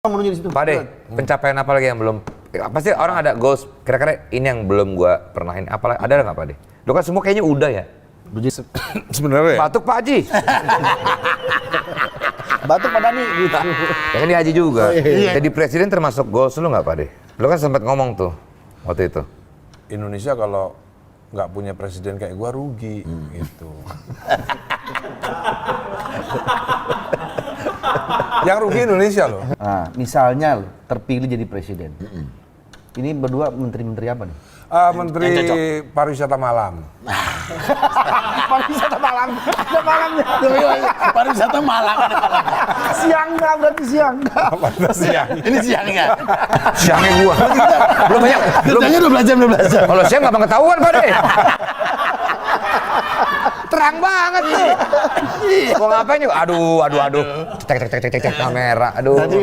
menuju di situ. Pak De, pencapaian apa lagi yang belum? Pasti orang ada goals. Kira-kira ini yang belum gua pernahin. Apa ada nggak Pak De? Lo kan semua kayaknya udah ya. Sebenarnya. Batuk Pak Haji. Batuk Pak Dani gitu. Ya kan di Haji juga. Jadi presiden termasuk goals lu nggak Pak De? Lo kan sempat ngomong tuh waktu itu. Indonesia kalau nggak punya presiden kayak gua rugi gitu. Yang rugi Indonesia loh. Nah, misalnya lo terpilih jadi presiden. Ini berdua menteri-menteri apa nih? Menteri Pariwisata Malam. Pariwisata malam. Ada malamnya. Pariwisata Malang. Siang nggak berarti siang. Siang. Ini siangnya. Siangnya gua. Belum banyak. Kerjanya 12 jam. Kalau siang nggak pengetahuan Pak De. Terang banget tuh. Mau ngapain juga? Aduh. Cek kamera. Aduh.